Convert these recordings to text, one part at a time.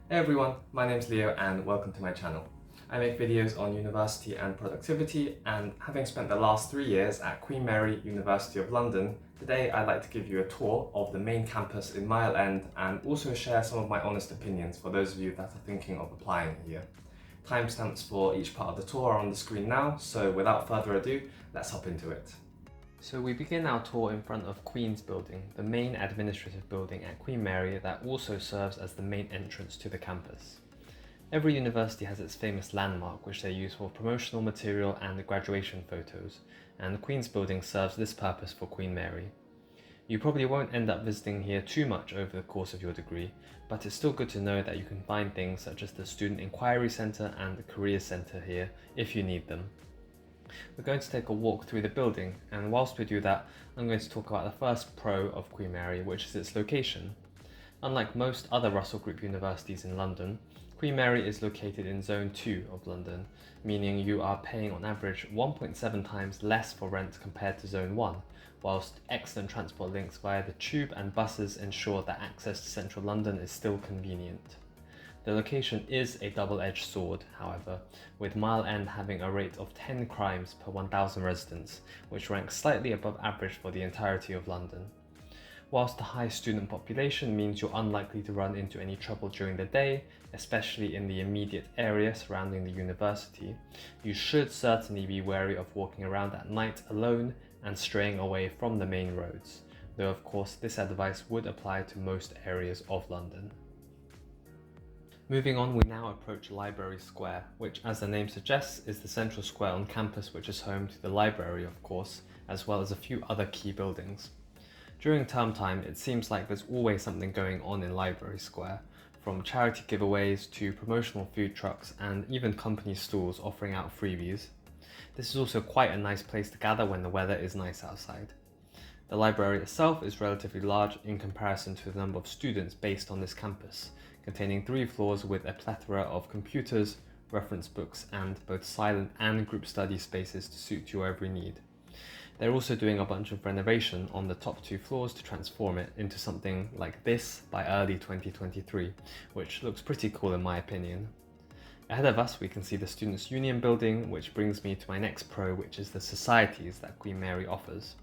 Hey everyone, my name's Leo and welcome to my channel. I make videos on university and productivity, and having spent the last 3 years at Queen Mary, University of London, today I'd like to give you a tour of the main campus in Mile End and also share some of my honest opinions for those of you that are thinking of applying here. Timestamps for each part of the tour are on the screen now, so without further ado, let's hop into it. So we begin our tour in front of Queen's Building, the main administrative building at Queen Mary that also serves as the main entrance to the campus. Every university has its famous landmark which they use for promotional material and graduation photos, and Queen's Building serves this purpose for Queen Mary. You probably won't end up visiting here too much over the course of your degree, but it's still good to know that you can find things such as the Student Inquiry Centre and the Careers Centre here if you need them. We're going to take a walk through the building, and whilst we do that, I'm going to talk about the first pro of Queen Mary, which is its location. Unlike most other Russell Group universities in London, Queen Mary is located in Zone 2 of London, meaning you are paying on average 1.7 times less for rent compared to Zone 1, whilst excellent transport links via the tube and buses ensure that access to central London is still convenient. The location is a double-edged sword, however, with Mile End having a rate of 10 crimes per 1,000 residents, which ranks slightly above average for the entirety of London. Whilst the high student population means you're unlikely to run into any trouble during the day, especially in the immediate area surrounding the university, you should certainly be wary of walking around at night alone and straying away from the main roads, though of course this advice would apply to most areas of London. Moving on, we now approach Library Square, which, as the name suggests, is the central square on campus which is home to the library, of course, as well as a few other key buildings. During term time, it seems like there's always something going on in Library Square, from charity giveaways to promotional food trucks and even company stalls offering out freebies. This is also quite a nice place to gather when the weather is nice outside. The library itself is relatively large in comparison to the number of students based on this campus, containing 3 floors with a plethora of computers, reference books, and both silent and group study spaces to suit your every need. They're also doing a bunch of renovation on the top 2 floors to transform it into something like this by early 2023, which looks pretty cool in my opinion. Ahead of us we can see the Students' Union building, which brings me to my next pro, which is the societies that Queen Mary offers.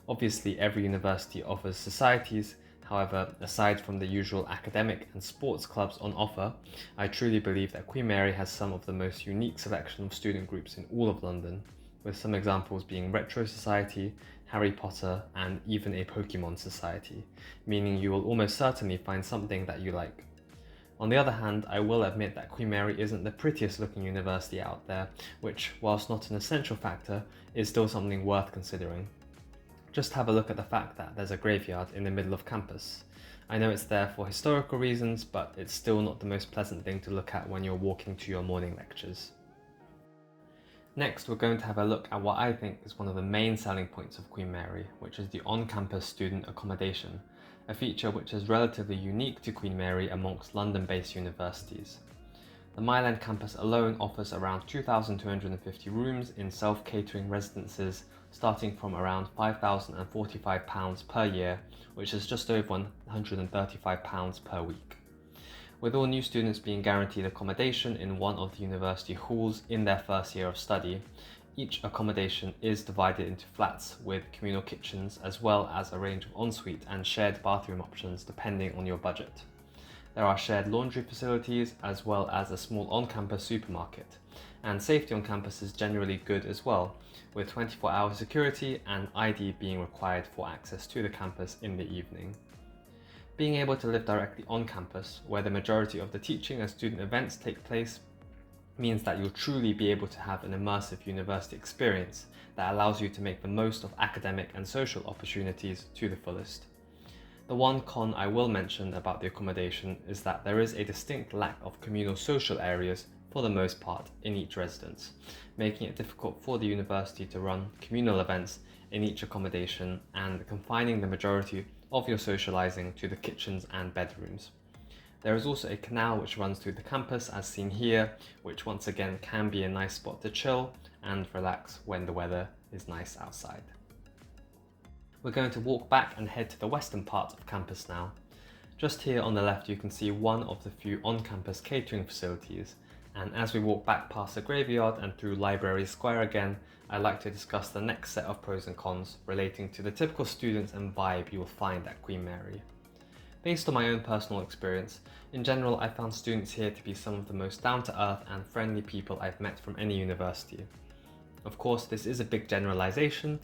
Obviously every university offers societies. However, aside from the usual academic and sports clubs on offer, I truly believe that Queen Mary has some of the most unique selection of student groups in all of London, with some examples being Retro Society, Harry Potter, and even a Pokemon Society, meaning you will almost certainly find something that you like. On the other hand, I will admit that Queen Mary isn't the prettiest looking university out there, which, whilst not an essential factor, is still something worth considering. Just have a look at the fact that there's a graveyard in the middle of campus. I know it's there for historical reasons, but it's still not the most pleasant thing to look at when you're walking to your morning lectures. Next, we're going to have a look at what I think is one of the main selling points of Queen Mary, which is the on-campus student accommodation, a feature which is relatively unique to Queen Mary amongst London-based universities. The Mile End campus alone offers around 2,250 rooms in self-catering residences, starting from around £5,045 per year, which is just over £135 per week. With all new students being guaranteed accommodation in one of the university halls in their first year of study, each accommodation is divided into flats with communal kitchens, as well as a range of ensuite and shared bathroom options depending on your budget. There are shared laundry facilities as well as a small on-campus supermarket, and safety on campus is generally good as well, with 24-hour security and ID being required for access to the campus in the evening. Being able to live directly on campus, where the majority of the teaching and student events take place, means that you'll truly be able to have an immersive university experience that allows you to make the most of academic and social opportunities to the fullest. The one con I will mention about the accommodation is that there is a distinct lack of communal social areas for the most part in each residence, making it difficult for the university to run communal events in each accommodation and confining the majority of your socialising to the kitchens and bedrooms. There is also a canal which runs through the campus as seen here, which once again can be a nice spot to chill and relax when the weather is nice outside. We're going to walk back and head to the western part of campus now. Just here on the left you can see one of the few on-campus catering facilities, and as we walk back past the graveyard and through Library Square again, I'd like to discuss the next set of pros and cons relating to the typical students and vibe you will find at Queen Mary. Based on my own personal experience, in general I found students here to be some of the most down-to-earth and friendly people I've met from any university. Of course, this is a big generalization,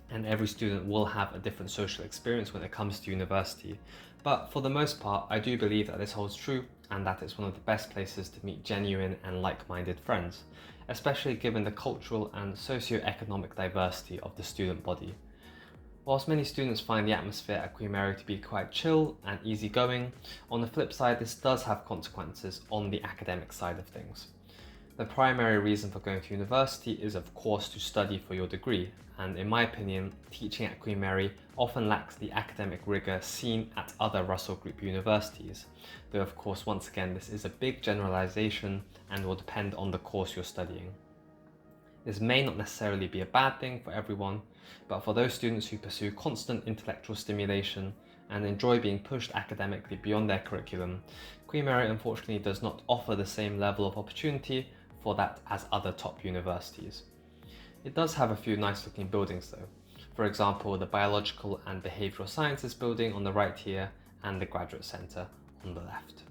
and every student will have a different social experience when it comes to university, but for the most part I do believe that this holds true and that it's one of the best places to meet genuine and like-minded friends, especially given the cultural and socio-economic diversity of the student body. Whilst many students find the atmosphere at Queen Mary to be quite chill and easygoing, on the flip side this does have consequences on the academic side of things. The primary reason for going to university is of course to study for your degree, and in my opinion, teaching at Queen Mary often lacks the academic rigour seen at other Russell Group universities, though of course once again this is a big generalisation and will depend on the course you're studying. This may not necessarily be a bad thing for everyone, but for those students who pursue constant intellectual stimulation and enjoy being pushed academically beyond their curriculum, Queen Mary unfortunately does not offer the same level of opportunity for that as other top universities. It does have a few nice looking buildings though, for example the Biological and Behavioural Sciences building on the right here and the Graduate Centre on the left.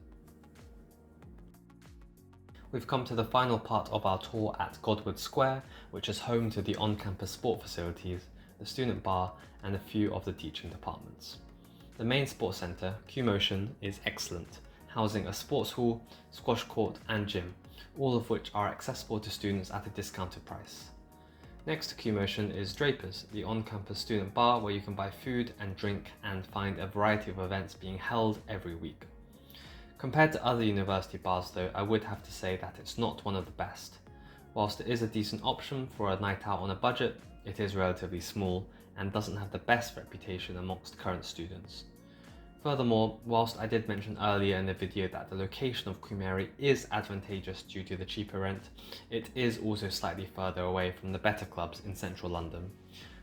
We've come to the final part of our tour at Godwood Square, which is home to the on-campus sport facilities, the student bar and a few of the teaching departments. The main sports centre, QMUL, is excellent, housing a sports hall, squash court and gym, all of which are accessible to students at a discounted price. Next to QMUL is Draper's, the on-campus student bar where you can buy food and drink and find a variety of events being held every week. Compared to other university bars though, I would have to say that it's not one of the best. Whilst it is a decent option for a night out on a budget, it is relatively small and doesn't have the best reputation amongst current students. Furthermore, whilst I did mention earlier in the video that the location of Queen Mary is advantageous due to the cheaper rent, it is also slightly further away from the better clubs in central London.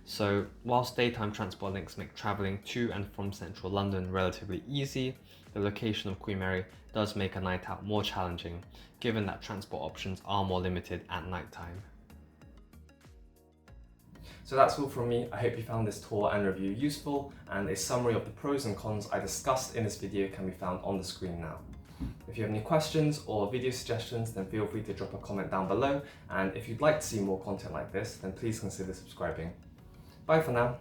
So whilst daytime transport links make travelling to and from central London relatively easy, the location of Queen Mary does make a night out more challenging, given that transport options are more limited at night time. So that's all from me. I hope you found this tour and review useful, and a summary of the pros and cons I discussed in this video can be found on the screen now. If you have any questions or video suggestions, then feel free to drop a comment down below, and if you'd like to see more content like this, then please consider subscribing. Bye for now.